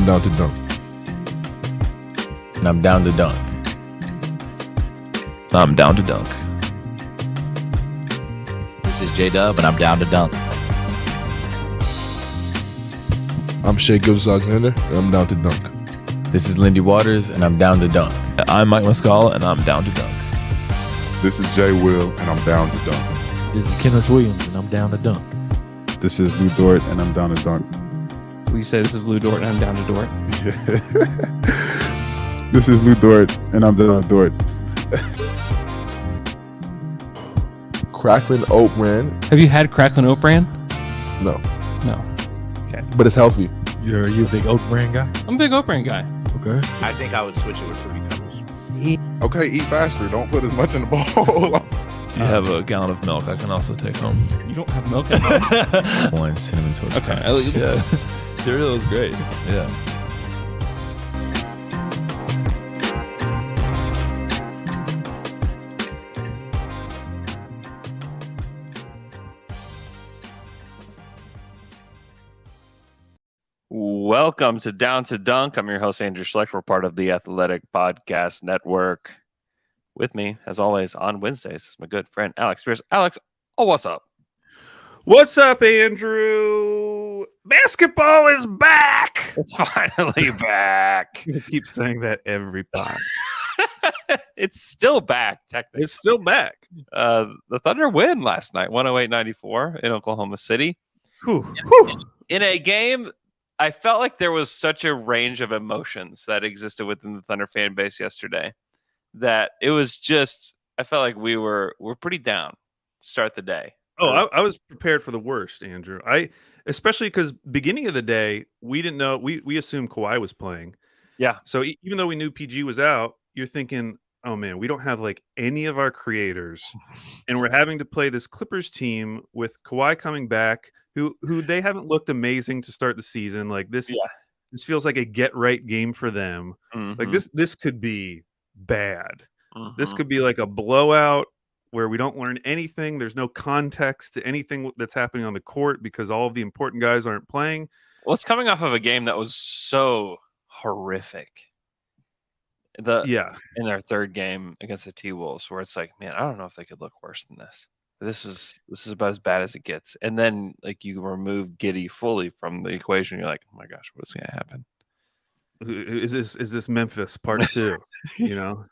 down to dunk. And I'm down to dunk. I'm down to dunk. This is J-Dub, and I'm down to dunk. I'm Shai Gilgeous-Alexander, and I'm down to dunk. This is Lindy Waters, and I'm down to dunk. I'm Mike Muscala, and I'm down to dunk. This is Jay Will, and I'm down to dunk. This is Kenneth Williams, and I'm down to dunk. This is Lou Dort, and I'm down to dunk. We say this is Lou Dort, and I'm down to Dort. This is Lou Dort, and I'm down to Dort. Cracklin Oat Bran? Have you had Cracklin Oat Bran? No, No. Okay. but it's healthy. Are you a big oat brand guy? I'm a big Oat Bran guy. Okay. I think I would switch it with Fruity Pebbles. Okay, eat faster. Don't put as much in the bowl. If you have a gallon of milk, I can also take home. You don't have milk at home? One cinnamon toast. Okay. Crunch. Yeah. Cereal is great. Yeah. Welcome to Down to Dunk. I'm your host, Andrew Schlecht. We're part of the Athletic Podcast Network. With me, as always, on Wednesdays is my good friend, Alex Speers. Alex, what's up? What's up, Andrew? Basketball is back. It's finally back. I keep saying that every pod. It's still back, technically. It's still back. The Thunder win last night, 108-94 in Oklahoma City. Whew. In a game, I felt like there was such a range of emotions that existed within the Thunder fan base yesterday that it was just, I felt like we're pretty down to start the day. Oh, I was prepared for the worst, Andrew. Especially because beginning of the day, we didn't know. We assumed Kawhi was playing. Yeah. So even though we knew PG was out, you're thinking, oh man, we don't have like any of our creators, and we're having to play this Clippers team with Kawhi coming back, who they haven't looked amazing to start the season. Like this, This feels like a get right game for them. Mm-hmm. Like this could be bad. Mm-hmm. This could be like a blowout where we don't learn anything. There's no context to anything that's happening on the court because all of the important guys aren't playing. Well, it's coming off of a game that was so horrific. In their third game against the T-Wolves, where it's like, man, I don't know if they could look worse than this. This is about as bad as it gets. And then like you remove Giddey fully from the equation, you're like, oh my gosh, what's going to happen? Is this Memphis part 2? You know?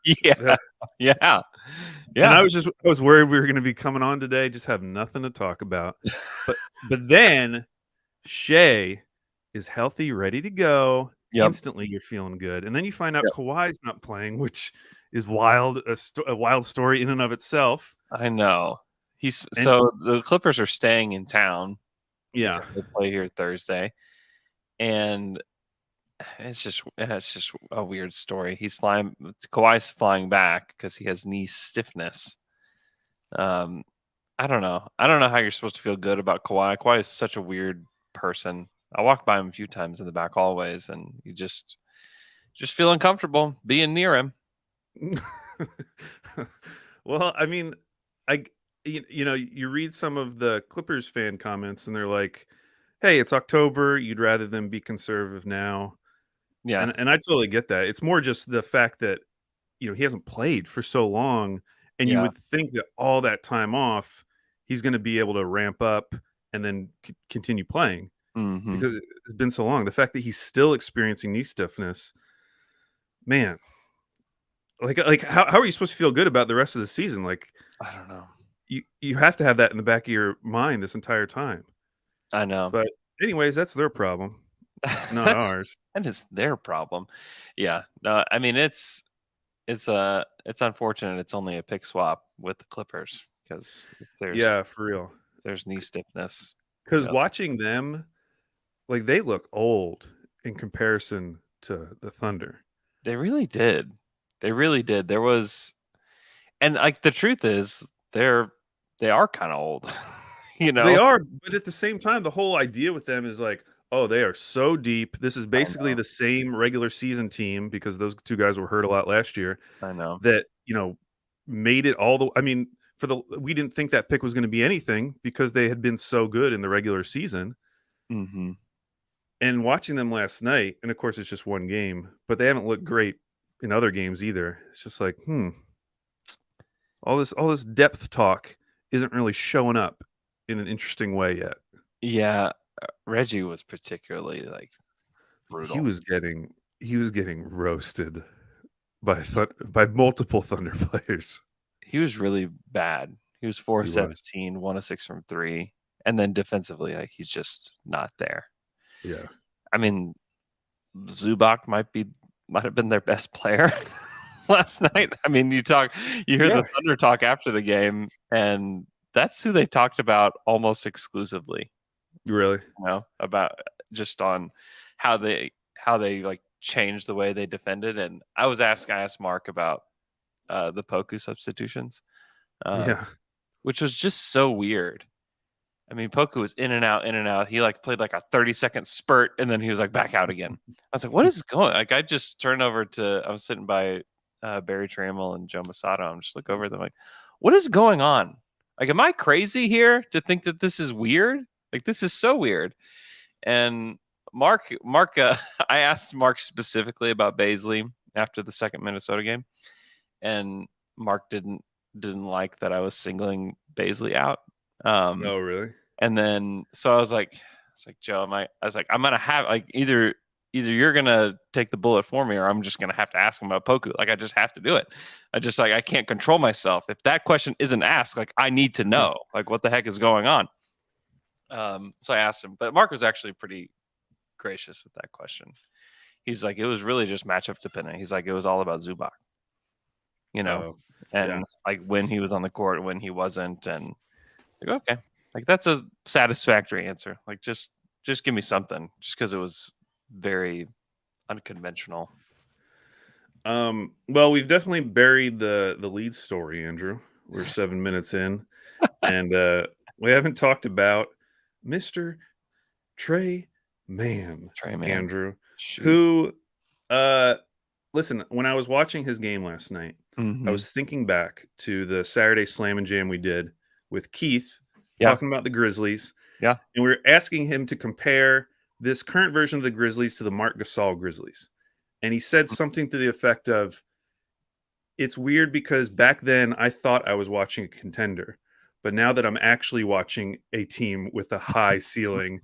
Yeah. And I was worried we were going to be coming on today, just have nothing to talk about. But then Shai is healthy, ready to go. Yep. Instantly, you're feeling good, and then you find out Kawhi's not playing, which is wild. A wild story in and of itself. I know. So the Clippers are staying in town. Yeah, they play here Thursday, and it's just a weird story. Kawhi's flying back because he has knee stiffness. I don't know how you're supposed to feel good about Kawhi. Kawhi is such a weird person. I walked by him a few times in the back hallways, and you just feel uncomfortable being near him. Well, I mean, you read some of the Clippers fan comments, and they're like, "Hey, it's October. You'd rather them be conservative now." Yeah, and I totally get that. It's more just the fact that he hasn't played for so long, and you would think that all that time off, he's going to be able to ramp up and then continue playing. Mm-hmm. Because it's been so long. The fact that he's still experiencing knee stiffness, man, like how are you supposed to feel good about the rest of the season? Like, I don't know. You have to have that in the back of your mind this entire time. I know. But anyways, that's their problem, not ours. That is their problem. Yeah. No, I mean it's unfortunate. It's only a pick swap with the Clippers because for real. There's knee stiffness. Because watching them. Like, they look old in comparison to the Thunder. They really did. There was, and like the truth is, they are kind of old. They are, but at the same time, the whole idea with them is like, oh, they are so deep. This is basically the same regular season team because those two guys were hurt a lot last year. I know that made it all the. I mean, we didn't think that pick was going to be anything because they had been so good in the regular season. Mm-hmm. And watching them last night, and of course it's just one game, but they haven't looked great in other games either. It's just like, all this depth talk isn't really showing up in an interesting way yet. Yeah, Reggie was particularly like brutal. He was getting roasted by multiple Thunder players. He was really bad. He was 4 of 17, 1 of 6 from 3, and then defensively, like he's just not there. Yeah, I mean, Zubac might have been their best player last night. I mean, you hear the Thunder talk after the game, and that's who they talked about almost exclusively. Really? About just on how they like changed the way they defended. And I asked Mark about the Poku substitutions, which was just so weird. I mean, Poku was in and out. He like played like a 30-second spurt, and then he was like back out again. I was like, what is going? Like, I just turned over I was sitting by Barry Trammell and Joe Masato. I'm just look over them like, what is going on? Like, am I crazy here to think that this is weird? Like, this is so weird. And Mark, I asked Mark specifically about Baisley after the second Minnesota game, and Mark didn't like that I was singling Baisley out. Oh, really? And then so I was like, Joe, I'm gonna have like either you're gonna take the bullet for me, or I'm just gonna have to ask him about Poku. Like, I just have to do it. I can't control myself. If that question isn't asked, like, I need to know like what the heck is going on. So I asked him, but Mark was actually pretty gracious with that question. He's like, it was really just matchup dependent. He's like, it was all about Zubac, like when he was on the court, when he wasn't, and like, okay, like that's a satisfactory answer. Like, just give me something, just because it was very unconventional. Well, we've definitely buried the lead story, Andrew. We're 7 minutes in, and we haven't talked about Mr. Trey Mann, Andrew, who, listen, when I was watching his game last night, I was thinking back to the Saturday Slam and Jam we did with Keith, talking about the Grizzlies. Yeah. And we were asking him to compare this current version of the Grizzlies to the Marc Gasol Grizzlies. And he said something to the effect of, it's weird because back then I thought I was watching a contender, but now that I'm actually watching a team with a high ceiling,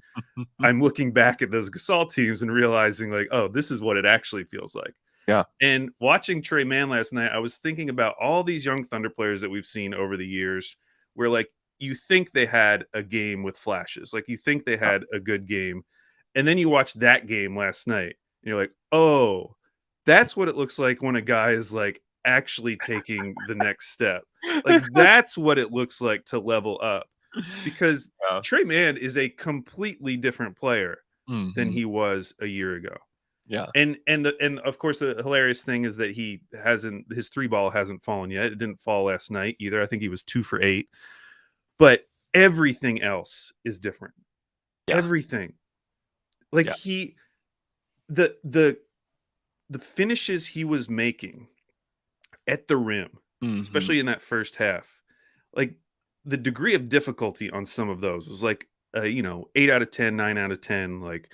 I'm looking back at those Gasol teams and realizing like, oh, this is what it actually feels like. Yeah. And watching Trey Mann last night, I was thinking about all these young Thunder players that we've seen over the years where like you think they had a game with flashes, like you think they had a good game. And then you watch that game last night and you're like, oh, that's what it looks like when a guy is like actually taking the next step. Like that's what it looks like to level up, because Trey Mann is a completely different player than he was a year ago. Yeah. And of course the hilarious thing is that his three ball hasn't fallen yet. It didn't fall last night either. I think he was 2 for 8. But everything else is different. Yeah. Everything. Like the finishes he was making at the rim, especially in that first half, like the degree of difficulty on some of those was like 8 out of 10, 9 out of 10. Like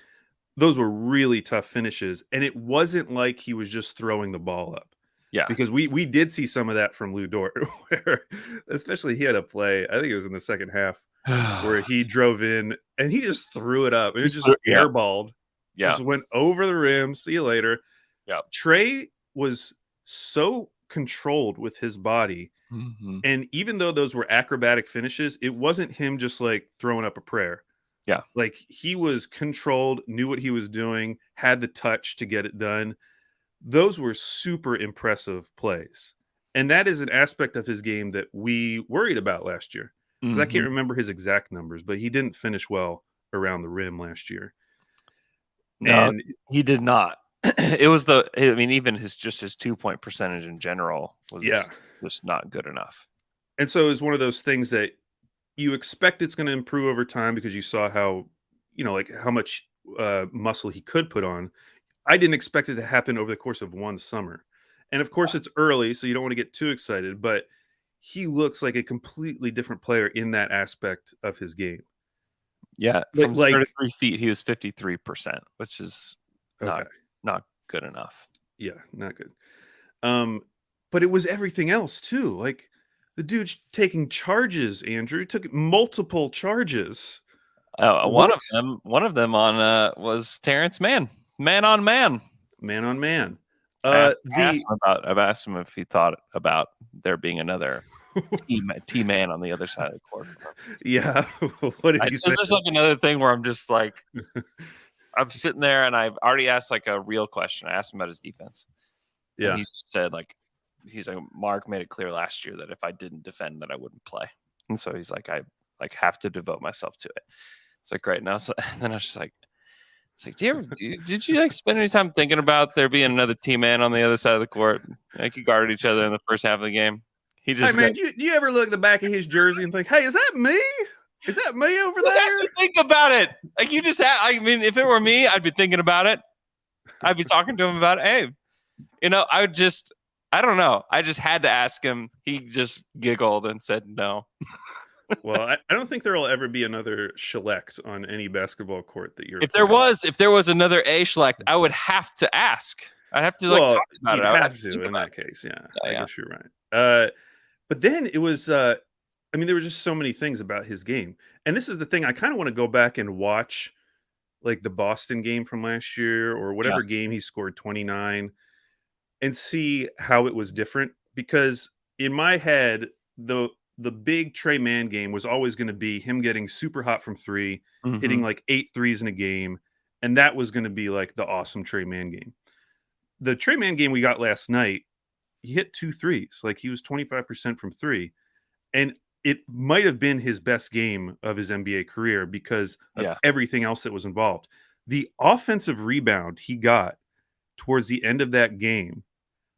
those were really tough finishes, and it wasn't like he was just throwing the ball up. Yeah, because we did see some of that from Lou Dort, where especially he had a play, I think it was in the second half, where he drove in and he just threw it up. It was just airballed. Yeah, just went over the rim. See you later. Yeah, Trey was so controlled with his body, and even though those were acrobatic finishes, it wasn't him just like throwing up a prayer. Yeah, like he was controlled, knew what he was doing, had the touch to get it done. Those were super impressive plays. And that is an aspect of his game that we worried about last year. Because I can't remember his exact numbers, but he didn't finish well around the rim last year. No, and he did not. It was even his 2-point percentage in general was just not good enough. And so it's one of those things that you expect it's going to improve over time because you saw how much muscle he could put on. I didn't expect it to happen over the course of one summer. And of course it's early, so you don't want to get too excited, but he looks like a completely different player in that aspect of his game. Yeah, Like- from like- 33 feet, he was 53%, which is Okay. not good enough. Yeah, not good. But it was everything else too. Like the dude's taking charges, Andrew. He took multiple charges. One What? of them was Terrence Mann, man on man. Man on man. I asked him if he thought about there being another T man on the other side of the court. Yeah. What did he This say? is like another thing where I'm just like, I'm sitting there and I've already asked like a real question. I asked him about his defense. Yeah. And he just said like, he's like, Mark made it clear last year that if I didn't defend, that I wouldn't play. And so he's like, I like have to devote myself to it. It's like, great. Now, and then I was just like, it's like, did you like spend any time thinking about there being another team man on the other side of the court? Like you guarded each other in the first half of the game. He just Hey man, do you ever look at the back of his jersey and think, hey, is that me? Is that me over you there? have to think about it. Like you just have, I mean, if it were me, I'd be thinking about it. I'd be talking to him about it. Hey, I don't know. I just had to ask him. He just giggled and said no. Well, I don't think there will ever be another Schlecht on any basketball court that you're. If there was another A Schlecht, I would have to ask. I'd have to talk about you'd it. I would have to think in about that case. Yeah, Yeah, I yeah. guess you're right. But then it was. I mean, there were just so many things about his game, and this is the thing. I kind of want to go back and watch, like the Boston game from last year or whatever game he scored 29, and see how it was different. Because in my head, the big Trey Mann game was always going to be him getting super hot from three, hitting like 8 threes in a game. And that was going to be like the awesome Trey Mann game. The Trey Mann game we got last night, he hit 2 threes. Like he was 25% from three. And it might have been his best game of his NBA career because of everything else that was involved. The offensive rebound he got towards the end of that game,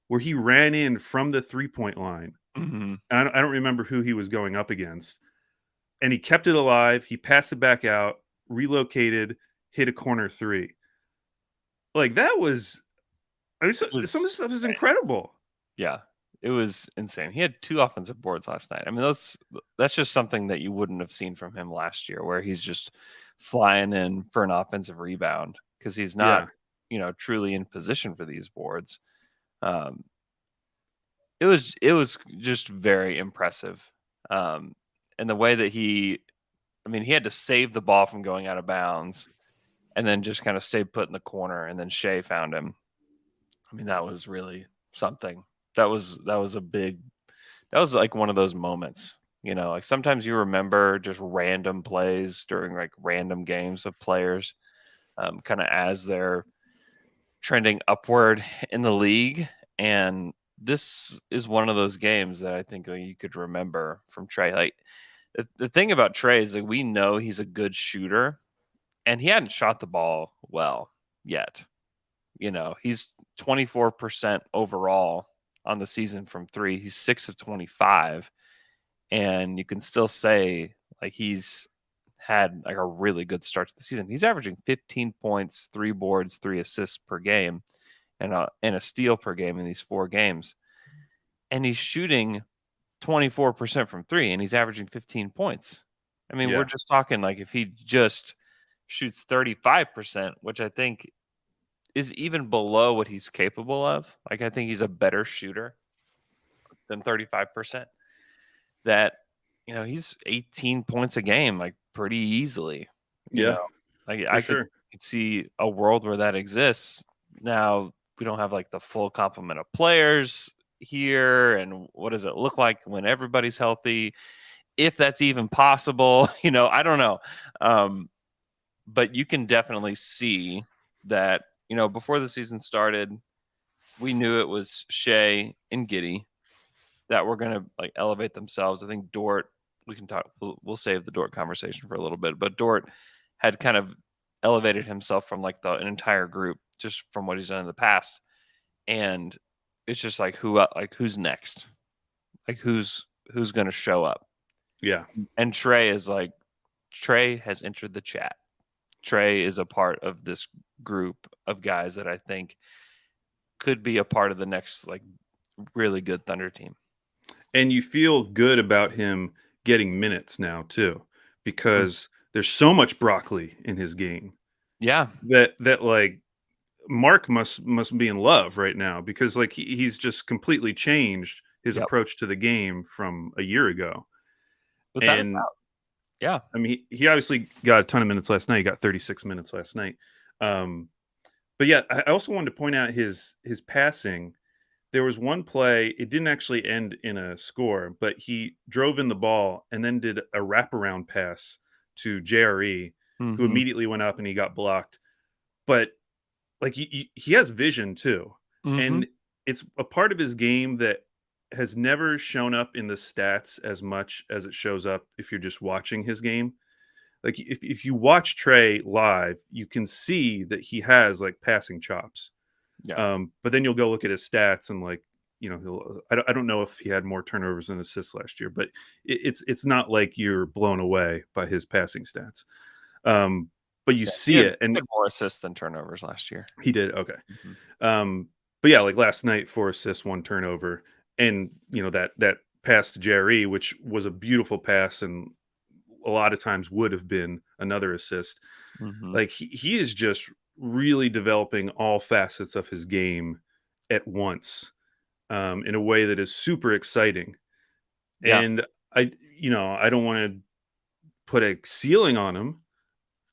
where he ran in from the 3-point line. I don't remember who he was going up against. And he kept it alive. He passed it back out, relocated, hit a corner 3. Like that was, I mean, some of this stuff is incredible. Yeah, it was insane. He had 2 offensive boards last night. I mean, that's just something that you wouldn't have seen from him last year, where he's just flying in for an offensive rebound because he's not, truly in position for these boards. It was just very impressive. And the way that he had to save the ball from going out of bounds and then just kind of stayed put in the corner. And then Shai found him. I mean, that was really something. That was like one of those moments, like sometimes you remember just random plays during like random games of players, kind of as they're trending upward in the league. And this is one of those games that I think you could remember from Trey. Like the thing about Trey is that we know he's a good shooter, and he hadn't shot the ball well yet. He's 24% overall on the season from 3. He's 6 of 25, and you can still say like he's had like a really good start to the season. He's averaging 15 points, 3 boards, 3 assists per game, and a steal per game in these 4 games. And he's shooting 24% from 3, and he's averaging 15 points. I mean, we're just talking like if he just shoots 35%, which I think is even below what he's capable of. Like, I think he's a better shooter than 35%. That, he's 18 points a game, like pretty easily. I could see a world where that exists. Now, we don't have like the full complement of players here, and what does it look like when everybody's healthy, if that's even possible? I don't know, but you can definitely see that before the season started, we knew it was Shai and Giddey that were going to like elevate themselves. I think Dort, we can talk, we'll save the Dort conversation for a little bit, but Dort had kind of elevated himself from like an entire group just from what he's done in the past. And it's just like who's next? Like who's going to show up? Yeah. And Trey has entered the chat. Trey is a part of this group of guys that I think could be a part of the next like really good Thunder team. And you feel good about him getting minutes now too, because there's so much broccoli in his game Yeah. that like Mark must be in love right now, because like he's just completely changed his Yep. approach to the game from a year ago. Without a And doubt. Yeah. I mean, he obviously got a ton of minutes last night. He got 36 minutes last night. But yeah, I also wanted to point out his passing. There was one play, it didn't actually end in a score, but he drove in the ball and then did a wraparound pass to JRE, who Mhm. immediately went up and he got blocked. But like he has vision too. Mhm. And it's a part of his game that has never shown up in the stats as much as it shows up if you're just watching his game. Like if you watch Trey live, you can see that he has like passing chops. Yeah. But then you'll go look at his stats and like, you know, I don't know if he had more turnovers than assists last year, but it's not like you're blown away by his passing stats. But you see He it, and had more assists than turnovers last year. he did okay. Mhm. But yeah, like last night, 4 assists, 1 turnover, and you know that pass to Jerry, which was a beautiful pass, and a lot of times would have been another assist. Mhm. Like he is just really developing all facets of his game at once, in a way that is super exciting. Yeah. And I don't want to put a ceiling on him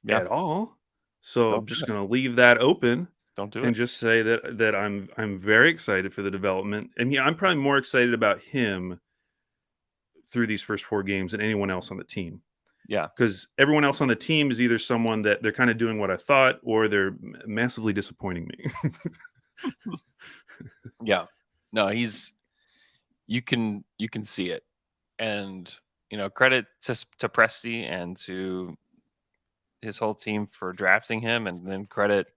Yeah. at all, so Don't I'm do just it. going to leave that open Don't do and it. just say that I'm very excited for the development. And yeah, I'm probably more excited about him through these first 4 games than anyone else on the team. Yeah. Because everyone else on the team is either someone that they're kind of doing what I thought, or they're massively disappointing me. Yeah. No, you can see it. And credit to Presti and to his whole team for drafting him, and then credit,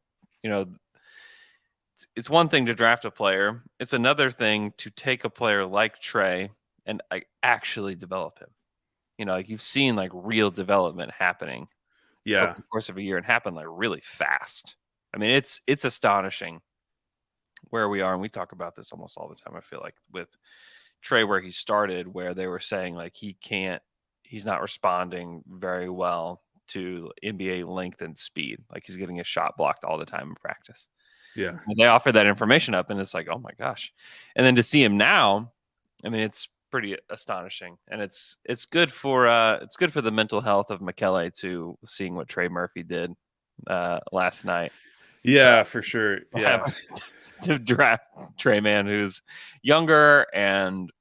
it's one thing to draft a player. It's another thing to take a player like Trey and like actually develop him. Like you've seen like real development happening over Yeah. the course of a year, and happen like really fast. I mean, it's astonishing where we are, and we talk about this almost all the time. I feel like with Trey, where he started, where they were saying like he's not responding very well to NBA length and speed. Like he's getting a shot blocked all the time in practice. Yeah. And they offer that information up, and it's like, oh my gosh. And then to see him now, I mean, it's pretty astonishing, and it's good for the mental health of Michele too, seeing what Trey Murphy did last night. Yeah, for sure. Yeah. To draft Trey Mann, who's younger, and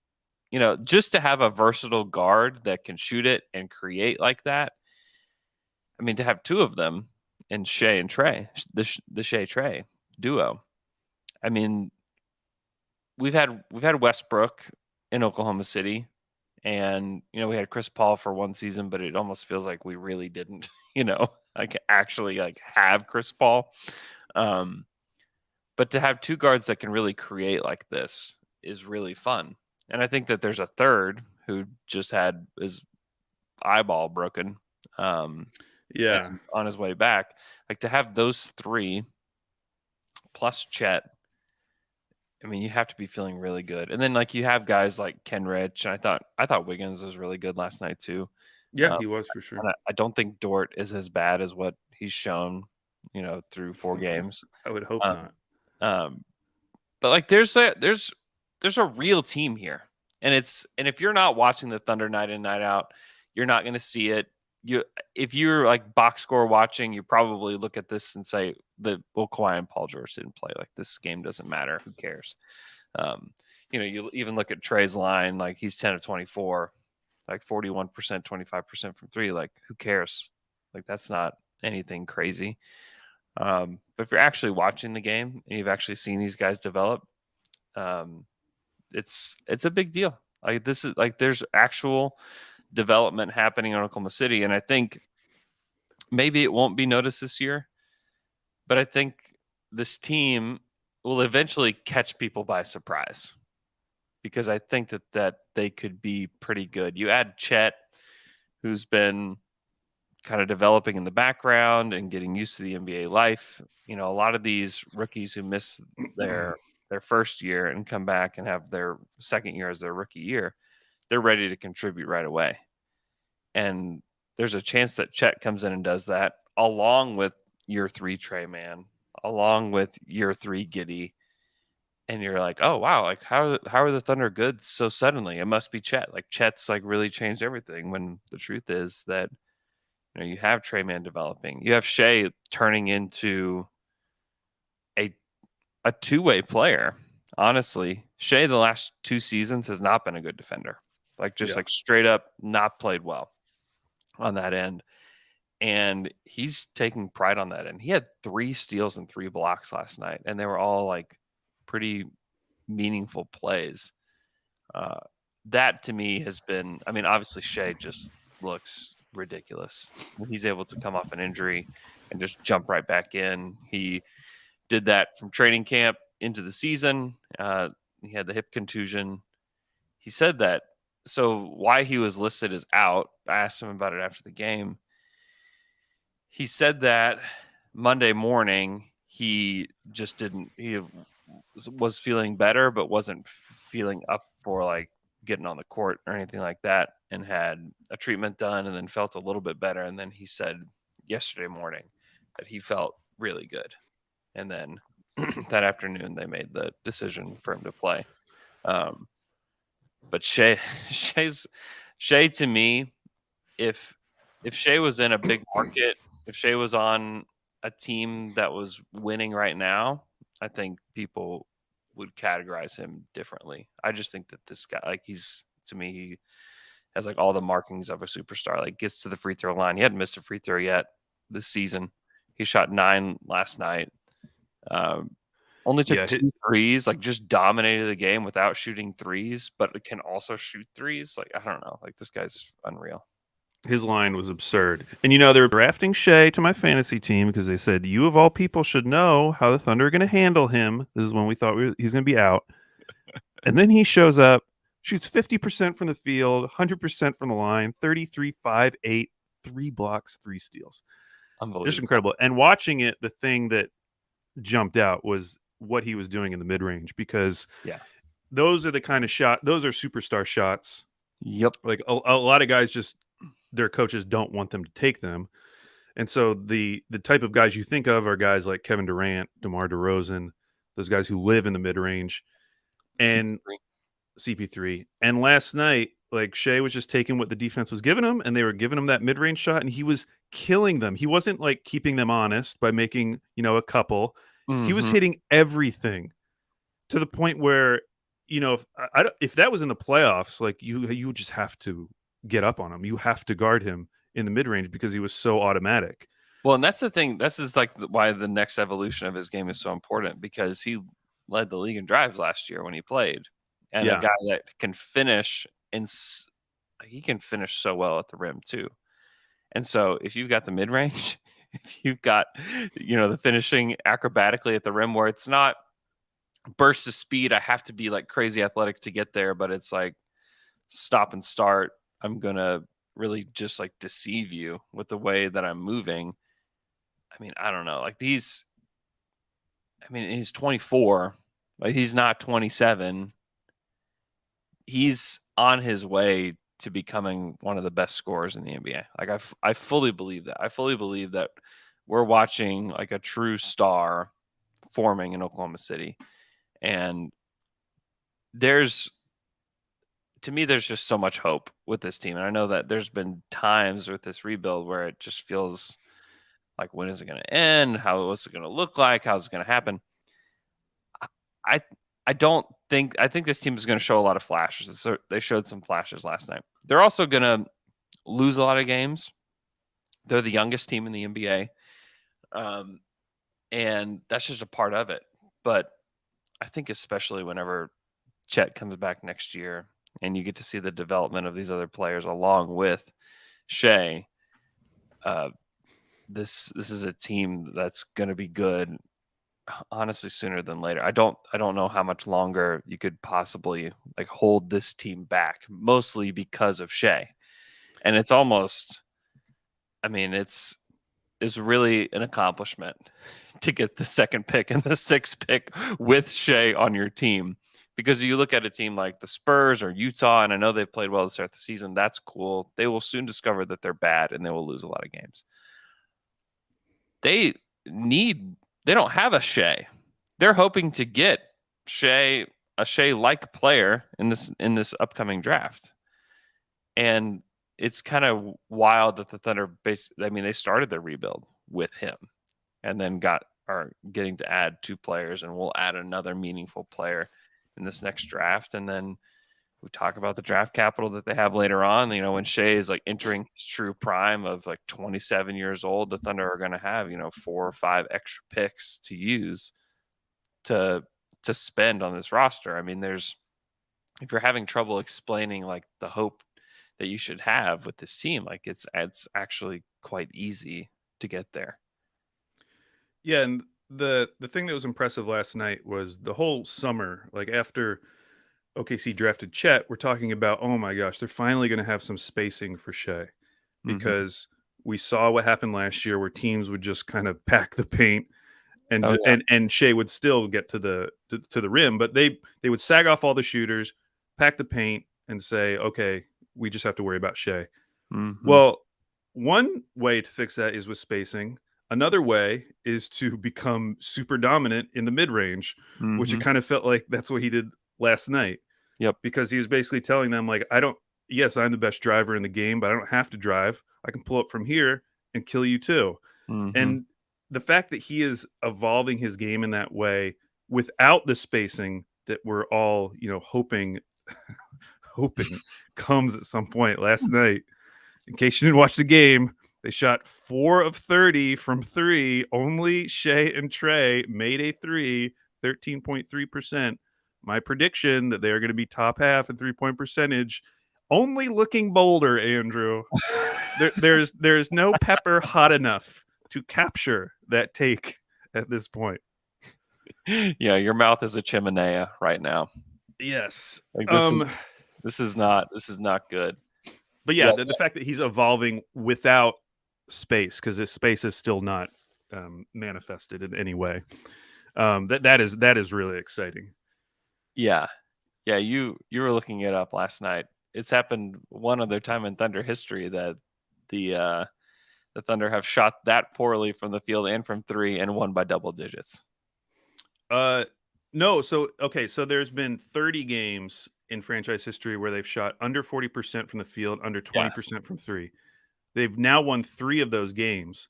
just to have a versatile guard that can shoot it and create like that. I mean, to have 2 of them in Shai and Trey, the Shai Trey duo. I mean, we've had Westbrook in Oklahoma City, and we had Chris Paul for one season, but it almost feels like we really didn't, like actually like have Chris Paul. But to have 2 guards that can really create like this is really fun. And I think that there's a third who just had his eyeball broken. Yeah. And on his way back. Like to have those 3 plus Chet, I mean, you have to be feeling really good. And then like you have guys like Kenrich, and I thought Wiggins was really good last night too. Yeah, he was for sure. And I don't think Dort is as bad as what he's shown, through 4 games. I would hope not. But like there's a real team here. And if you're not watching the Thunder night in, night out, you're not going to see it. If you're like box score watching, you probably look at this and say Kawhi and Paul George didn't play. Like this game doesn't matter. Who cares? You even look at Trey's line, like he's 10 of 24, like 41%, 25% from 3. Like who cares? Like that's not anything crazy. But if you're actually watching the game and you've actually seen these guys develop, it's a big deal. Like this is like there's actual development happening in Oklahoma City, and I think maybe it won't be noticed this year, but I think this team will eventually catch people by surprise, because I think that they could be pretty good. You add Chet, who's been kind of developing in the background and getting used to the NBA life. A lot of these rookies who miss their first year and come back and have their second year as their rookie year, they're ready to contribute right away. And there's a chance that Chet comes in and does that along with year 3 Trey Mann, along with year 3 Giddey. And you're like, oh wow, like how are the Thunder good so suddenly? It must be Chet. Like Chet's like really changed everything. When the truth is that you have Trey Mann developing, you have Shai turning into a two-way player. Honestly, Shai the last 2 seasons has not been a good defender. Like just like straight up not played well on that end. And he's taking pride on that end. He had 3 steals and 3 blocks last night, and they were all like pretty meaningful plays. That to me has been, I mean, obviously Shai just looks ridiculous when he's able to come off an injury and just jump right back in. He did that from training camp into the season. He had the hip contusion. He said that. So why he was listed as out, I asked him about it after the game. He said that Monday morning he just didn't, he was feeling better, but wasn't feeling up for like getting on the court or anything like that, and had a treatment done and then felt a little bit better. And then he said yesterday morning that he felt really good. And then that afternoon they made the decision for him to play. But Shai to me, if Shai was in a big market, if Shai was on a team that was winning right now, I think people would categorize him differently. I just think that this guy, like to me, he has like all the markings of a superstar. Like gets to the free throw line. He hadn't missed a free throw yet this season. He shot 9 last night. Only took 2 threes, like just dominated the game without shooting threes, but it can also shoot threes. Like, I don't know. Like this guy's unreal. His line was absurd. And they were drafting Shai to my fantasy team because they said, you of all people should know how the Thunder are going to handle him. This is when we thought he's going to be out. And then he shows up, shoots 50% from the field, 100% from the line, 33, 5, 8, 3 blocks, 3 steals. Unbelievable. Just incredible. And watching it, the thing that jumped out was what he was doing in the mid-range, because those are the kind of those are superstar shots. Yep. Like a lot of guys just, their coaches don't want them to take them. And so the type of guys you think of are guys like Kevin Durant, DeMar DeRozan, those guys who live in the mid-range, and CP3. And last night, like Shai was just taking what the defense was giving him, and they were giving him that mid-range shot, and he was killing them. He wasn't like keeping them honest by making, a couple. Mm-hmm. He was hitting everything to the point where, if that was in the playoffs, like you would just have to get up on him. You have to guard him in the mid-range because he was so automatic. Well, and that's the thing. This is like why the next evolution of his game is so important, because he led the league in drives last year when he played, and a guy that can finish, and he can finish so well at the rim too. And so if you've got the mid-range, if you've got, the finishing acrobatically at the rim, where it's not bursts of speed, I have to be like crazy athletic to get there, but it's like stop and start. I'm going to really just like deceive you with the way that I'm moving. I mean, I don't know. Like he's 24. Like he's not 27. He's on his way to becoming one of the best scorers in the NBA. Like I fully believe that. I fully believe that we're watching like a true star forming in Oklahoma City. And there's just so much hope with this team. And I know that there's been times with this rebuild where it just feels like, when is it going to end? What's it going to look like? How's it going to happen? I think this team is going to show a lot of flashes. So they showed some flashes last night. They're also going to lose a lot of games. They're the youngest team in the NBA. And that's just a part of it. But I think especially whenever Chet comes back next year and you get to see the development of these other players along with Shai, this is a team that's going to be good, honestly, sooner than later. I don't know how much longer you could possibly like hold this team back, mostly because of Shai. And it's almost, it's really an accomplishment to get the 2nd pick and the 6th pick with Shai on your team, Because you look at a team like the Spurs or Utah, and I know they've played well to start the season. That's cool. They will soon discover that they're bad and they will lose a lot of games. They don't have a Shai. They're hoping to get a Shai-like player in this upcoming draft. And it's kind of wild that the Thunder they started their rebuild with him and then are getting to add 2 players, and we'll add another meaningful player in this next draft. And then we talk about the draft capital that they have later on. When Shai is like entering his true prime of like 27 years old, the Thunder are going to have, 4 or 5 extra picks to use to spend on this roster. I mean, if you're having trouble explaining like the hope that you should have with this team, like it's actually quite easy to get there. Yeah, and the thing that was impressive last night was the whole summer, like after OKC drafted Chet, we're talking about, oh my gosh, they're finally going to have some spacing for Shai, because we saw what happened last year where teams would just kind of pack the paint and and Shai would still get to the rim, but they would sag off all the shooters, pack the paint, and say, okay, we just have to worry about Shai. Well, one way to fix that is with spacing. Another way is to become super dominant in the mid-range, which it kind of felt like that's what he did last night. Yep. Because he was basically telling them, like, yes, I'm the best driver in the game, but I don't have to drive. I can pull up from here and kill you too. And the fact that he is evolving his game in that way without the spacing that we're all, hoping comes at some point last night. In case you didn't watch the game, they shot 4 of 30 from 3. Only Shai and Trey made a 3, 13.3%. My prediction that they are going to be top half in 3-point percentage, only looking bolder, Andrew. There's no pepper hot enough to capture that take at this point. Yeah, your mouth is a chimenea right now. Yes. Like this is not good. But yeah, the fact that he's evolving without space, because his space is still not manifested in any way. That is really exciting. Yeah. You were looking it up last night. It's happened one other time in Thunder history that the Thunder have shot that poorly from the field and from 3 and won by double digits. No. So there's been 30 games in franchise history where they've shot under 40% from the field, under 20% from 3. They've now won 3 of those games,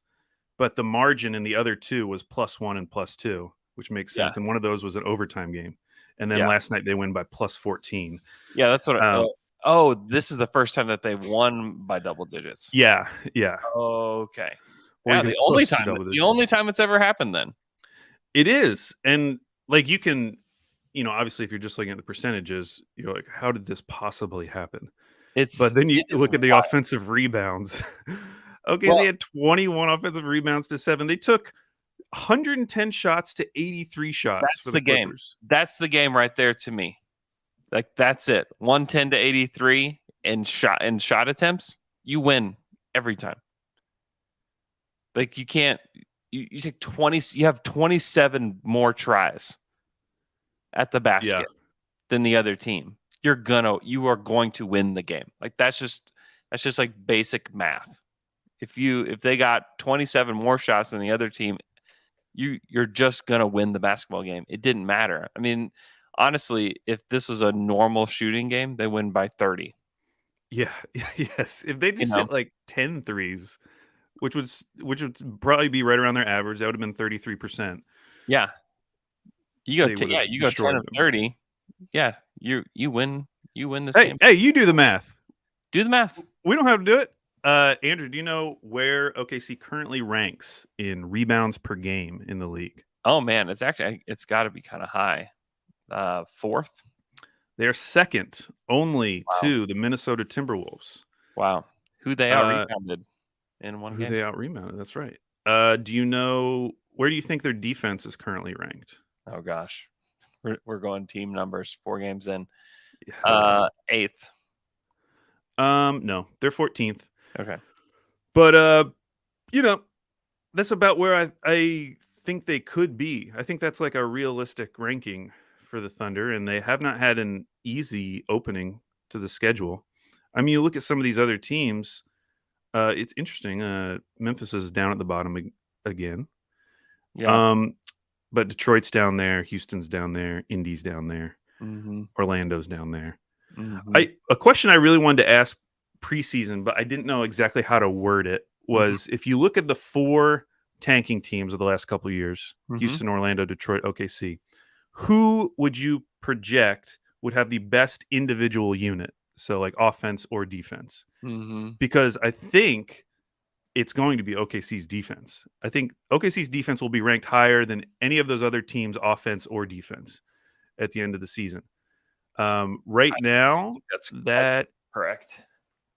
but the margin in the other 2 was +1 and +2, which makes sense. And one of those was an overtime game. And then last night they win by +14. Yeah, that's what this is the first time that they've won by double digits. Yeah. Okay. Or the only time it's ever happened then. It is. And like you can, obviously if you're just looking at the percentages, you're like, how did this possibly happen? But then you look at the offensive rebounds. Okay, so they had 21 offensive rebounds to 7. They took 110 shots to 83 shots. That's the game. That's the game right there to me. Like that's it. 110 to 83 in shot attempts. You win every time. Like you can't. You take 20. You have 27 more tries at the basket than the other team. You are going to win the game. Like that's just like basic math. If they got 27 more shots than the other team, you're just gonna win the basketball game. It didn't matter. I mean, honestly, if this was a normal shooting game, they win by 30. Yeah, yes. If they just hit like 10 threes, which would probably be right around their average, that would have been 33%. Yeah. You go 10 of 30. Yeah, you win this game. Hey, you do the math. Do the math. We don't have to do it. Andrew, do you know where OKC currently ranks in rebounds per game in the league? Oh man, it's got to be kind of high. 4th. They're second only to the Minnesota Timberwolves. Wow. Who they out-rebounded in one game. Who they out-rebounded, that's right. Do you know, where do you think their defense is currently ranked? Oh gosh. We're going team numbers, 4 games in. 8th. No, they're 14th. Okay. But that's about where I think they could be. I think that's like a realistic ranking for the Thunder, and they have not had an easy opening to the schedule. I mean, you look at some of these other teams. It's interesting. Memphis is down at the bottom again. Yeah. But Detroit's down there, Houston's down there, Indy's down there, Mm-hmm. Orlando's down there. Mm-hmm. A question I really wanted to ask preseason, but I didn't know exactly how to word it, was if you look at the 4 tanking teams of the last couple of years, Houston, Orlando, Detroit, OKC, who would you project would have the best individual unit? So like offense or defense? Mm-hmm. Because I think it's going to be OKC's defense. I think OKC's defense will be ranked higher than any of those other teams' offense or defense at the end of the season. Right now, That's correct.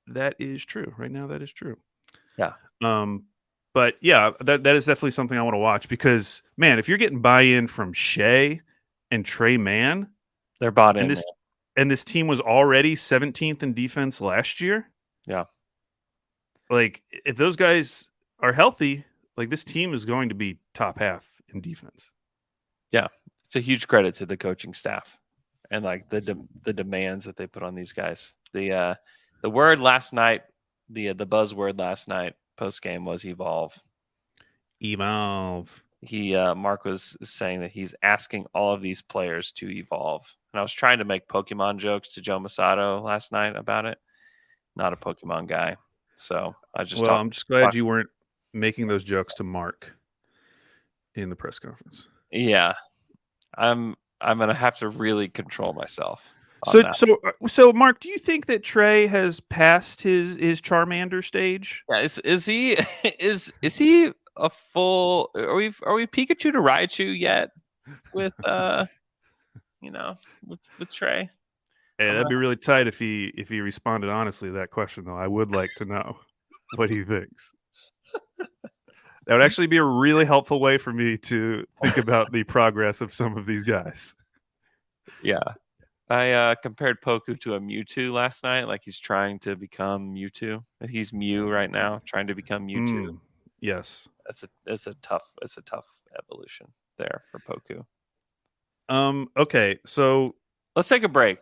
that is true. Right now, that is true. Yeah. But yeah, that is definitely something I want to watch because, man, if you're getting buy-in from Shai and Trey Mann, They're bought in. and this team was already 17th in defense last year. Yeah. Like, if those guys are healthy, like this team is going to be top half in defense. Yeah. It's a huge credit to the coaching staff and like the demands that they put on these guys. The word last night, the buzzword last night post game was evolve. Evolve. Mark was saying that he's asking all of these players to evolve. And I was trying to make Pokemon jokes to Joe Masato last night about it. Not a Pokemon guy. So I'm just glad you weren't making those jokes to Mark in the press conference. Yeah. I'm gonna have to really control myself. So Mark, do you think that Trey has passed his Charmander stage? Yeah, is he is he a full? Are we Pikachu to Raichu yet? With with Trey. Hey, that'd be really tight if he responded honestly to that question, though. I would like to know what he thinks. That would actually be a really helpful way for me to think about the progress of some of these guys. Yeah. I compared Poku to a Mewtwo last night, like he's trying to become Mewtwo. He's Mew right now, trying to become Mewtwo. Yes. It's a tough evolution there for Poku. Okay, so let's take a break.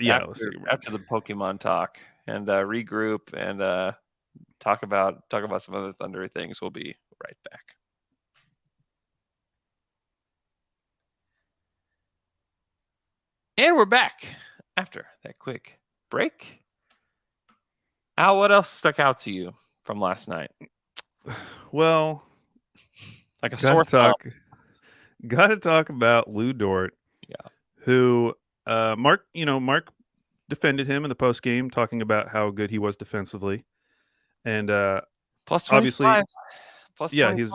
Yeah, after the Pokemon talk and regroup and talk about some other Thunder things. We'll be right back. And we're back after that quick break. Al, what else stuck out to you from last night? Well, like a sore thumb. Got to talk about Lou Dort. Yeah. Who Mark defended him in the post game, talking about how good he was defensively, and plus 25. Obviously, plus 25. Yeah, he's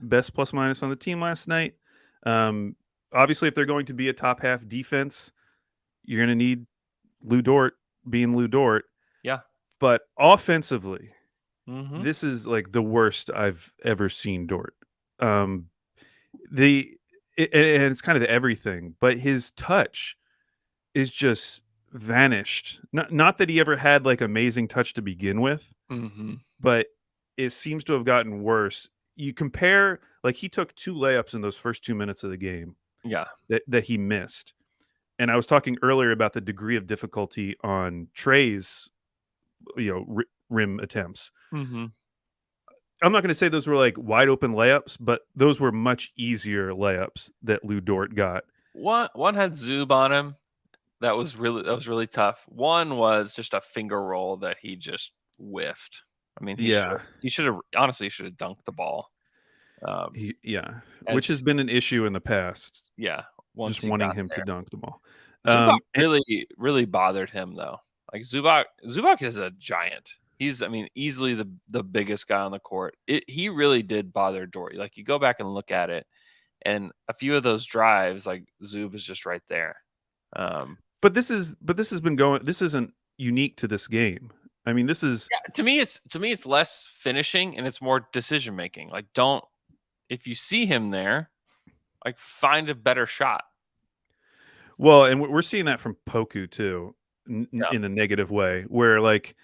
best plus minus on the team last night. Obviously, if they're going to be a top half defense, you're going to need Lou Dort being Lou Dort. Yeah, but offensively, this is like the worst I've ever seen Dort. And it's kind of the everything, but his touch is just vanished. Not that he ever had like amazing touch to begin with, but it seems to have gotten worse. You compare, like he took 2 layups in those first 2 minutes of the game. Yeah, that he missed. And I was talking earlier about the degree of difficulty on Trey's, rim attempts. I'm not going to say those were like wide open layups, but those were much easier layups that Lou Dort got. One had Zub on him. That was really tough. One was just a finger roll that he just whiffed. I mean, he should have dunked the ball. Which has been an issue in the past. Yeah, just wanting him to dunk the ball. Zubac really bothered him though. Like Zubac is a giant. He's, easily the biggest guy on the court. He really did bother Dort. Like you go back and look at it, and a few of those drives, like Zub is just right there. But this has been going. This isn't unique to this game. I mean, this is to me. It's less finishing and it's more decision making. Like if you see him there, like find a better shot. Well, and we're seeing that from Poku too, in a negative way, where like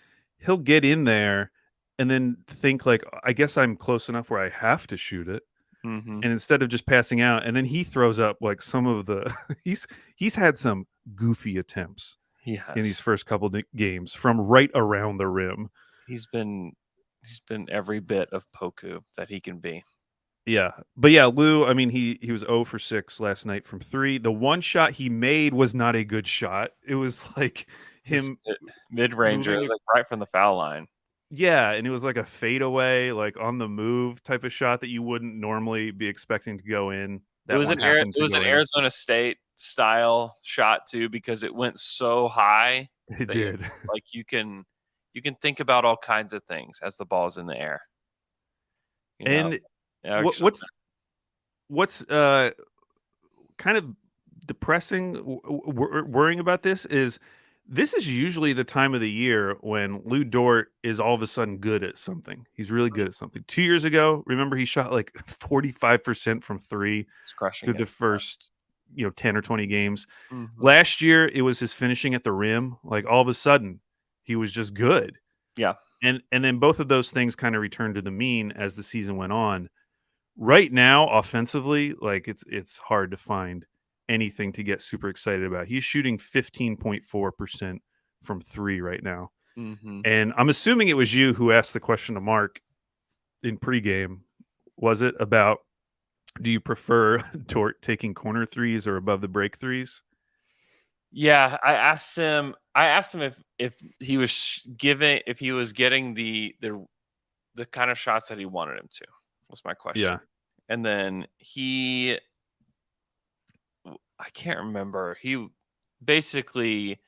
he'll get in there and then think like, I guess I'm close enough where I have to shoot it, Mm-hmm. and instead of just passing out, and then he throws up like some of the he's had some goofy attempts in these first couple games from right around the rim. He's been every bit of Poku that he can be. Yeah. But yeah, Lou, I mean, he was 0 for 6 last night from 3. The one shot he made was not a good shot. It was like him mid-ranger. It was like right from the foul line. Yeah, and it was like a fadeaway, like on the move type of shot that you wouldn't normally be expecting to go in. It was an Arizona State style shot too, because it went so high. It did. Like you can think about all kinds of things as the ball's in the air. And what's kind of depressing, worrying about this is usually the time of the year when Lou Dort is all of a sudden good at something. He's really good at something. 2 years ago, remember he shot like 45% from 3 through the first 10 or 20 games. Mm-hmm. Last year, it was his finishing at the rim. Like all of a sudden, he was just good. Yeah. And then both of those things kind of returned to the mean as the season went on. Right now, offensively, like it's hard to find anything to get super excited about. He's shooting 15.4% from 3 right now. Mm-hmm. And I'm assuming it was you who asked the question to Mark in pregame. Was it about, do you prefer Dort taking corner threes or above the break threes? Yeah, I asked him if he was getting the kind of shots that he wanted him to. Was my question. Yeah. And then I can't remember. He basically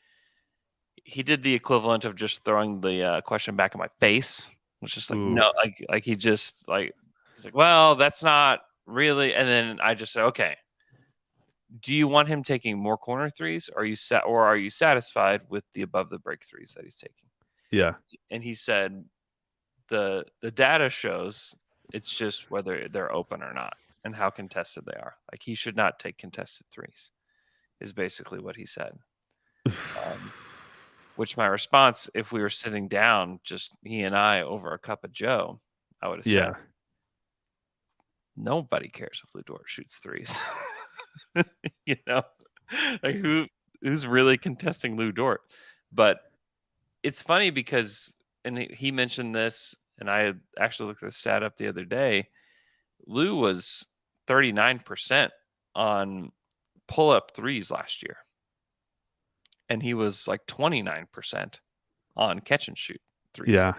did the equivalent of just throwing the question back in my face, which is like, no, like he just like, he's like, well, that's not really. And then I just said, okay, do you want him taking more corner threes? Or are you satisfied with the above the break threes that he's taking? Yeah. And he said the data shows it's just whether they're open or not and how contested they are. Like he should not take contested threes is basically what he said. Which my response, if we were sitting down, just he and I over a cup of Joe, I would have said, nobody cares if Lou Dort shoots threes. Like who's really contesting Lou Dort? But it's funny because, and he mentioned this, and I had actually looked at the stat up the other day. Lou was 39% on pull-up threes last year. And he was like 29% on catch and shoot threes. Yeah.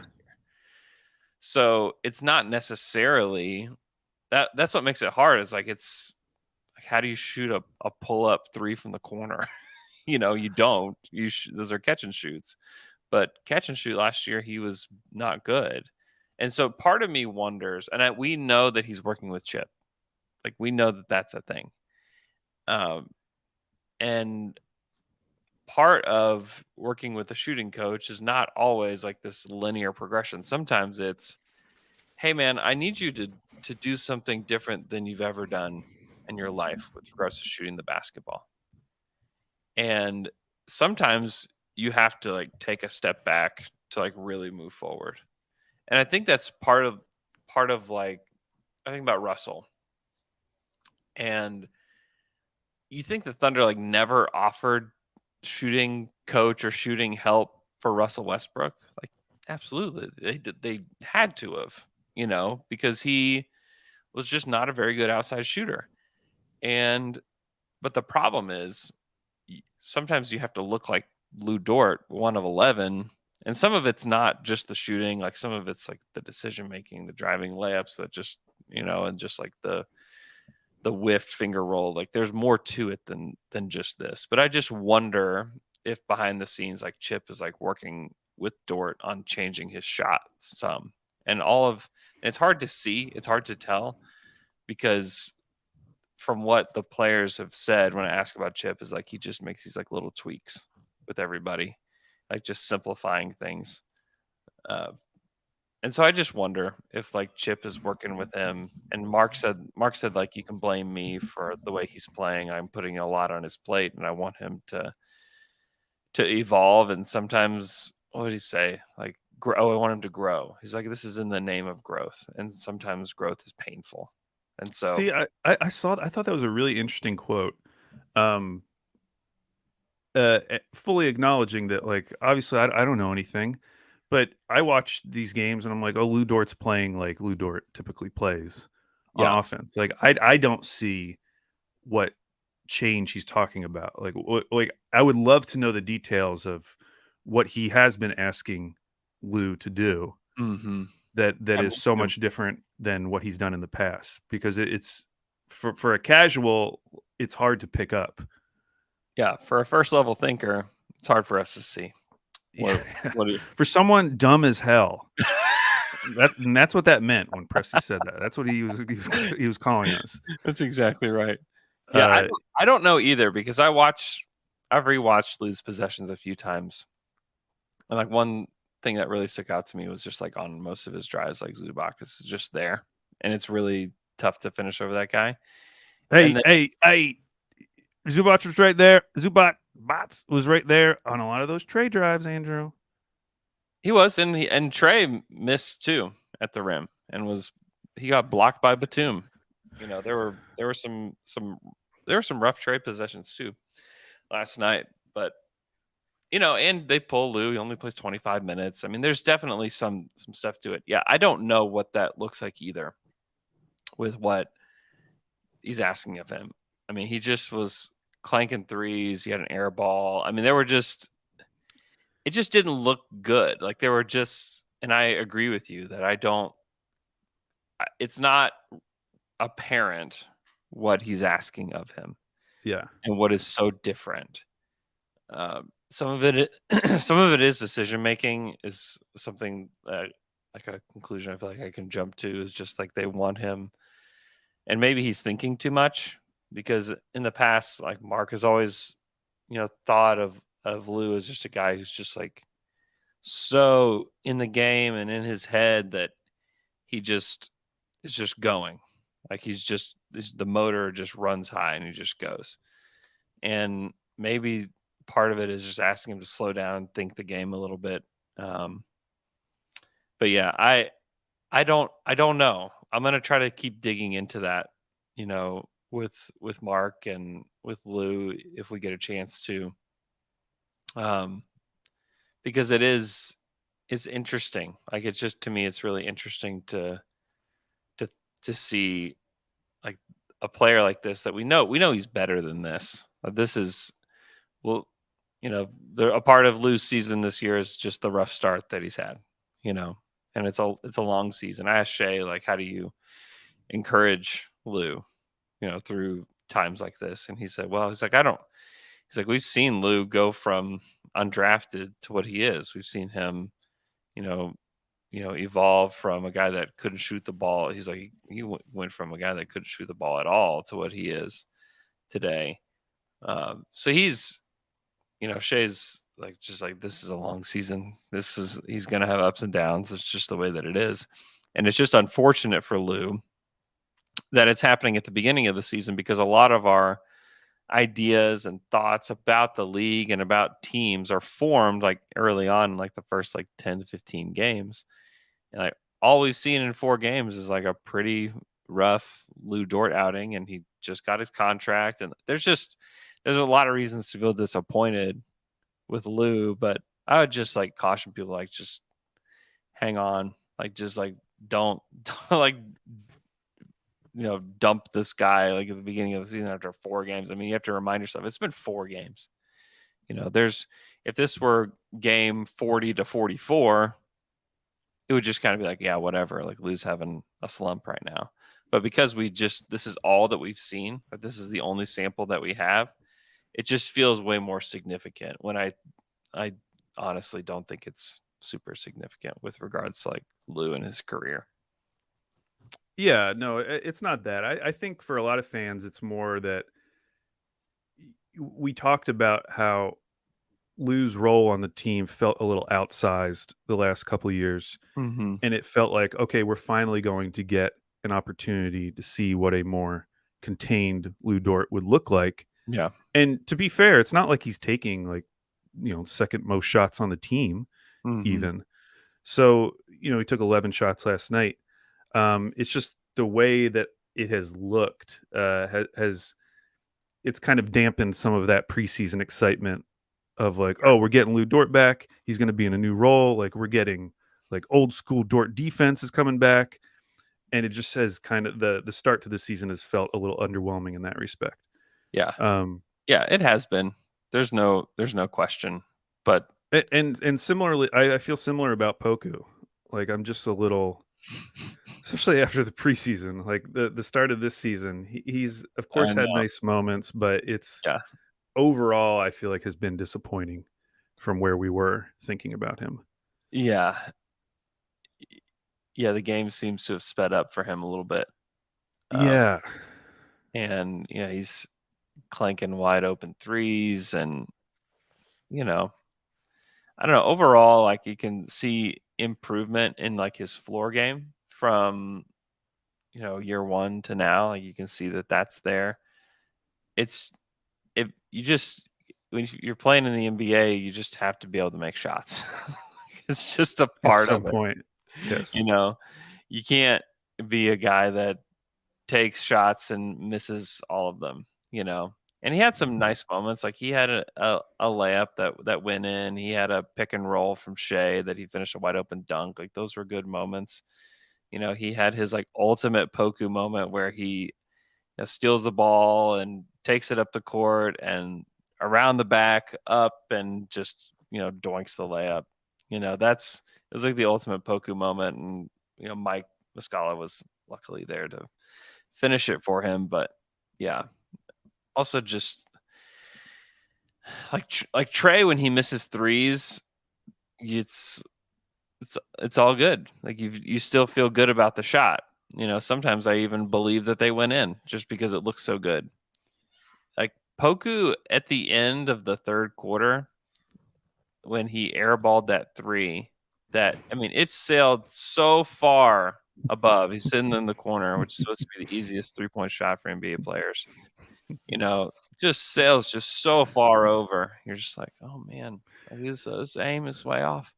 So it's not necessarily that's what makes it hard. Is like, it's like, how do you shoot a pull-up 3 from the corner? You don't. Those are catch and shoots. But catch and shoot last year, he was not good. And so part of me wonders, and we know that he's working with Chip. Like, we know that that's a thing. And part of working with a shooting coach is not always like this linear progression. Sometimes it's, hey, man, I need you to do something different than you've ever done in your life with regards to shooting the basketball. And sometimes you have to like take a step back to like really move forward. And I think that's part of like, I think about Russell. And you think the Thunder like never offered shooting coach or shooting help for Russell Westbrook? Like, absolutely. They had to have, because he was just not a very good outside shooter. But the problem is sometimes you have to look like Lou Dort, 1 of 11, and some of it's not just the shooting, like some of it's like the decision making, the driving layups that just, and just like the whiffed finger roll. Like there's more to it than just this. But I just wonder if behind the scenes, like Chip is like working with Dort on changing his shot some, and it's hard to see, it's hard to tell, because from what the players have said when I ask about Chip is like he just makes these like little tweaks with everybody, like just simplifying things. And so I just wonder if like Chip is working with him. And Mark said like, you can blame me for the way he's playing. I'm putting a lot on his plate, and I want him to evolve. And sometimes, what did he say? Like, I want him to grow. He's like, this is in the name of growth. And sometimes growth is painful. And so, See, I saw. I thought that was a really interesting quote. Um, fully acknowledging that, like, obviously, I don't know anything, but I watch these games and I'm like, oh, Lou Dort's playing like Lou Dort typically plays on yeah, offense. Like, I don't see what change he's talking about. Like I would love to know the details of what he has been asking Lou to do mm-hmm. that I is mean, so much different than what he's done in the past, because it's for a casual, it's hard to pick up. yeah, for a first level thinker, it's hard for us to see. Yeah. What do you, For someone dumb as hell. That's what that meant when Presti said that. That's what he was calling us. That's exactly right. Yeah, I don't know either, because I've rewatched Lou's possessions a few times, and like one thing that really stuck out to me was just like on most of his drives, like Zubac is just there, and it's really tough to finish over that guy. Hey, then, hey, Zubac was right there. Zubac Bots was right there on a lot of those trade drives, Andrew. he was, and Trey missed too at the rim, and he got blocked by Batum. You know, there were some rough Trey possessions too last night, but you know, and they pull Lou. He only plays 25 minutes. I mean, there's definitely some stuff to it. Yeah, I don't know what that looks like either with what he's asking of him. I mean, he just was clanking threes. He had an air ball. I mean, it just didn't look good. Like, there were just, and I agree with you that it's not apparent what he's asking of him. Yeah. And what is so different. Some of it is decision making, is something that, like, a conclusion I feel like I can jump to, is just like they want him, and maybe he's thinking too much, because in the past, like, Mark has always, thought of Lou as just a guy who's just like so in the game and in his head that he just is just going, like the motor just runs high and he just goes. And maybe part of it is just asking him to slow down and think the game a little bit. But yeah, I don't know. I'm gonna try to keep digging into that, with Mark and with Lou, if we get a chance to. Because it's interesting. Like, it's just, to me, it's really interesting to see, like, a player like this that we know he's better than this. This is, well, a part of Lou's season this year is just the rough start that he's had, and it's a long season. I asked Shai, like, how do you encourage Lou, through times like this? And he said, well, he's like, we've seen Lou go from undrafted to what he is. We've seen him, evolve from a guy that couldn't shoot the ball. He's like, he went from a guy that couldn't shoot the ball at all to what he is today. So he's, Shai's like, just like, this is a long season. He's going to have ups and downs. It's just the way that it is. And it's just unfortunate for Lou that it's happening at the beginning of the season, because a lot of our ideas and thoughts about the league and about teams are formed like early on, like the first like 10 to 15 games. And like, all we've seen in 4 games is like a pretty rough Lou Dort outing, and he just got his contract. And there's a lot of reasons to feel disappointed with Lou, but I would just like caution people, like, just hang on, like, just like don't like, dump this guy like at the beginning of the season after 4 games. I mean, you have to remind yourself it's been 4 games. If this were game 40 to 44, it would just kind of be like, yeah, whatever. Like, Lou's having a slump right now. But because this is all that we've seen, like, this is the only sample that we have, it just feels way more significant, when I honestly don't think it's super significant with regards to like Lou and his career. Yeah, no, it's not that. I think for a lot of fans, it's more that we talked about how Lou's role on the team felt a little outsized the last couple of years. Mm-hmm. And it felt like, okay, we're finally going to get an opportunity to see what a more contained Lou Dort would look like. Yeah. And to be fair, it's not like he's taking like, second most shots on the team, even. So, he took 11 shots last night. It's just the way that it has looked has it's kind of dampened some of that preseason excitement of like, oh, we're getting Lou Dort back. He's going to be in a new role. Like we're getting like old school Dort defense is coming back. And it just has kind of the start to the season has felt a little underwhelming in that respect. Yeah. Yeah, it has been. There's no question. But and similarly, I feel similar about Poku. Like I'm just a little, especially after the preseason, like the start of this season, he's of course had nice moments, but it's overall I feel like has been disappointing from where we were thinking about him. Yeah. Yeah, the game seems to have sped up for him a little bit. Yeah. And he's clanking wide open threes, and I don't know, overall, like you can see improvement in like his floor game from year one to now. Like you can see that that's there. When you're playing in the NBA, you just have to be able to make shots. It's just a part at of some it. point. Yes. You can't be a guy that takes shots and misses all of them, And he had some nice moments. Like he had a layup that went in. He had a pick and roll from Shai that he finished a wide open dunk. Like those were good moments. He had his like ultimate Poku moment where he steals the ball and takes it up the court and around the back up and just doinks the layup. It was like the ultimate Poku moment, and Mike Muscala was luckily there to finish it for him. But yeah, also just like Trey, when he misses threes, it's all good. Like you still feel good about the shot. Sometimes I even believe that they went in just because it looks so good. Like Poku at the end of the third quarter, when he airballed that three, it sailed so far above. He's sitting in the corner, which is supposed to be the easiest 3-point shot for NBA players. Just sails just so far over. You're just like, oh man, his aim is way off.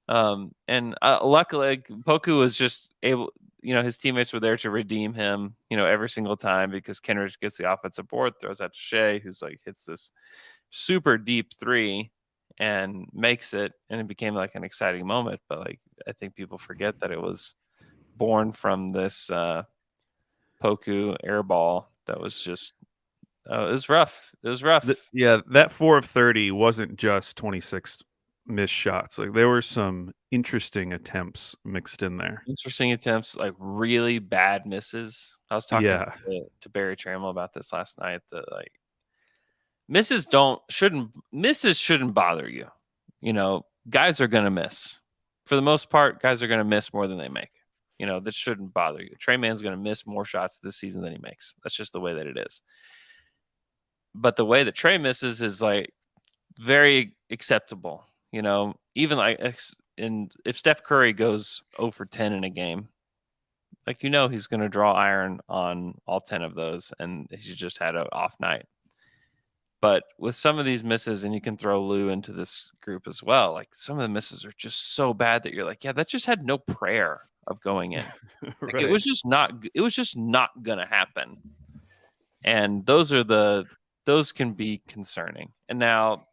And luckily, Poku was just able. His teammates were there to redeem him. Every single time, because Kenrich gets the offensive board, throws out to Shai, who's like hits this super deep three and makes it, and it became like an exciting moment. But like I think people forget that it was born from this Poku air ball that was just it was rough. It was rough. That 4 of 30 wasn't just 26 missed shots. Like there were some interesting attempts mixed in there. Interesting attempts, like really bad misses. I was talking to Barry Trammell about this last night. That like misses shouldn't bother you. Guys are gonna miss. For the most part, guys are gonna miss more than they make. That shouldn't bother you. Trey Mann's gonna miss more shots this season than he makes. That's just the way that it is. But the way that Trey misses is like very acceptable. Even like if Steph Curry goes 0 for 10 in a game, like he's going to draw iron on all 10 of those, and he just had an off night. But with some of these misses, and you can throw Lou into this group as well, like some of the misses are just so bad that you're like, yeah, that just had no prayer of going in. Like, right. It was just not going to happen. And those can be concerning. And now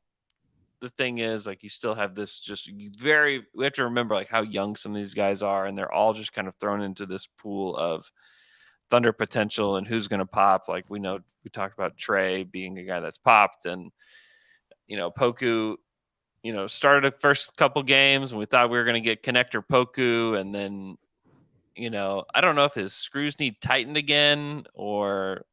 the thing is, like, you still have this we have to remember like how young some of these guys are, and they're all just kind of thrown into this pool of Thunder potential and who's going to pop. Like we talked about Trey being a guy that's popped, and Poku, started the first couple games and we thought we were going to get connector Poku, and then I don't know if his screws need tightened again, or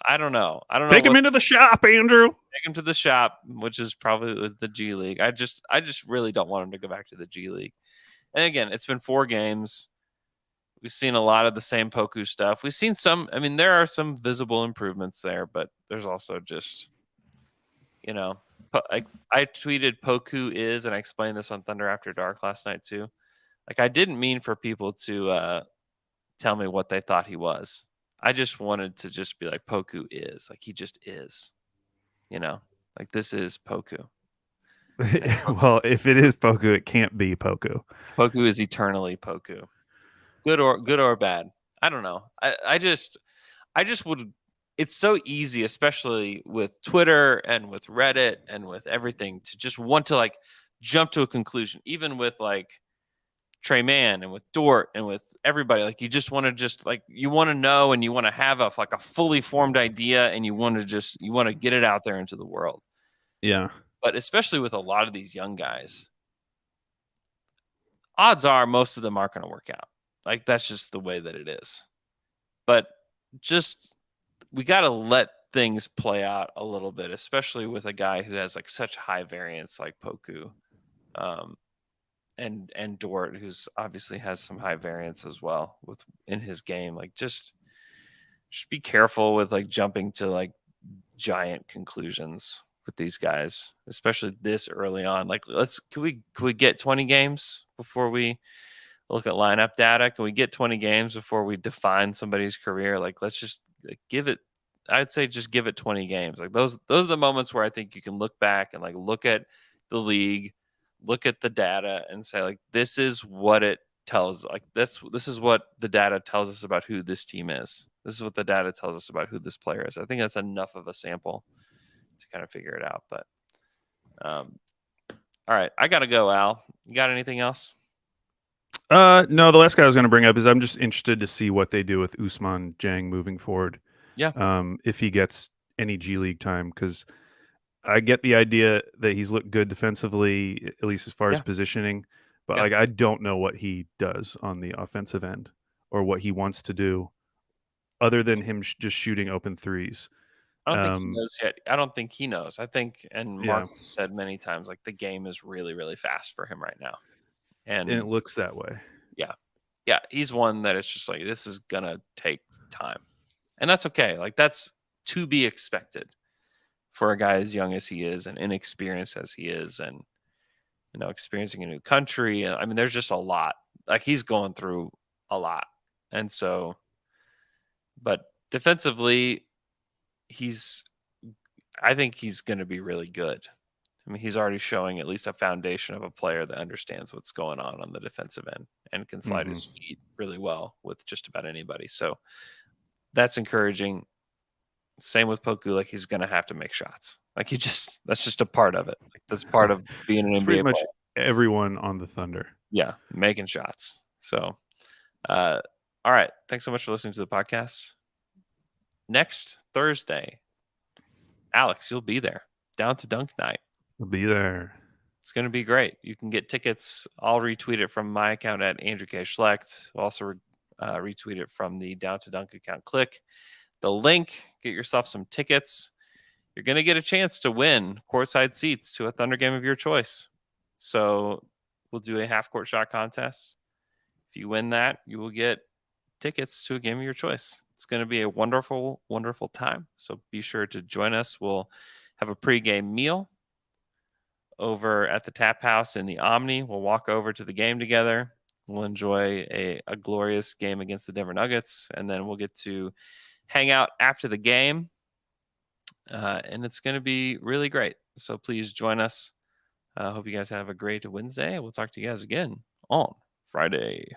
I don't know. Take him into the shop, Andrew. Take him to the shop, which is probably the G League. I just really don't want him to go back to the G League. And again, it's been 4 games. We've seen a lot of the same Poku stuff. We've seen some. There are some visible improvements there, but there's also just, I tweeted Poku is, and I explained this on Thunder After Dark last night too. Like I didn't mean for people to tell me what they thought he was. I just wanted to just be like, Poku is, like he just is, like this is Poku. Well, if it is Poku, it can't be Poku. Poku is eternally Poku. Good or bad. I don't know. I just I just would. It's so easy, especially with Twitter and with Reddit and with everything, to just want to like jump to a conclusion. Even with like Trey Mann and with Dort and with everybody, like you just want to just like you want to know and you want to have a like a fully formed idea and you want to get it out there into the world. Yeah. But especially with a lot of these young guys, odds are most of them aren't going to work out. Like that's just the way that it is. But just we got to let things play out a little bit, especially with a guy who has like such high variance like Poku, and Dort, who's obviously has some high variance as well with in his game. Like just be careful with like jumping to like giant conclusions with these guys, especially this early on. Like can we get 20 games before we look at lineup data? Can we get 20 games before we define somebody's career? Like let's just give it, I'd say just give it 20 games. Like those are the moments where I think you can look back and like look at the league, look at the data and say like this is what it tells, like this is what the data tells us about who this team is. This is what the data tells us about who this player is. I think that's enough of a sample to kind of figure it out. But all right, I gotta go. Al, you got anything else? No, the last guy I was going to bring up is I'm just interested to see what they do with Ousmane Dieng moving forward. Yeah. If he gets any G League time, because I get the idea that he's looked good defensively, at least as far as positioning, but like I don't know what he does on the offensive end or what he wants to do, other than him just shooting open threes. I don't think he knows yet. I don't think he knows. I think, and Mark said many times, like the game is really, really fast for him right now. And it looks that way. Yeah. He's one that it's just like, this is going to take time. And that's okay. Like that's to be expected for a guy as young as he is and inexperienced as he is and, experiencing a new country. And I mean, there's just a lot. Like he's going through a lot. And so, but defensively, I think he's going to be really good. I mean, he's already showing at least a foundation of a player that understands what's going on the defensive end and can slide his feet really well with just about anybody. So that's encouraging. Same with Poku. Like he's going to have to make shots. Like that's just a part of it. Like that's part of being an NBA pretty much player. Everyone on the Thunder. Yeah. Making shots. So, all right. Thanks so much for listening to the podcast. Next Thursday, Alex, you'll be there. Down to Dunk Night. We'll be there. It's going to be great. You can get tickets. I'll retweet it from my account at Andrew K. Schlecht. I'll also retweet it from the Down to Dunk account. Click the link. Get yourself some tickets. You're going to get a chance to win courtside seats to a Thunder game of your choice. So we'll do a half-court shot contest. If you win that, you will get tickets to a game of your choice. It's going to be a wonderful, wonderful time. So be sure to join us. We'll have a pregame meal over at the Tap House in the Omni. We'll walk over to the game together. We'll enjoy a glorious game against the Denver Nuggets, and then we'll get to hang out after the game, and it's going to be really great. So please join us. I hope you guys have a great Wednesday. We'll talk to you guys again on Friday.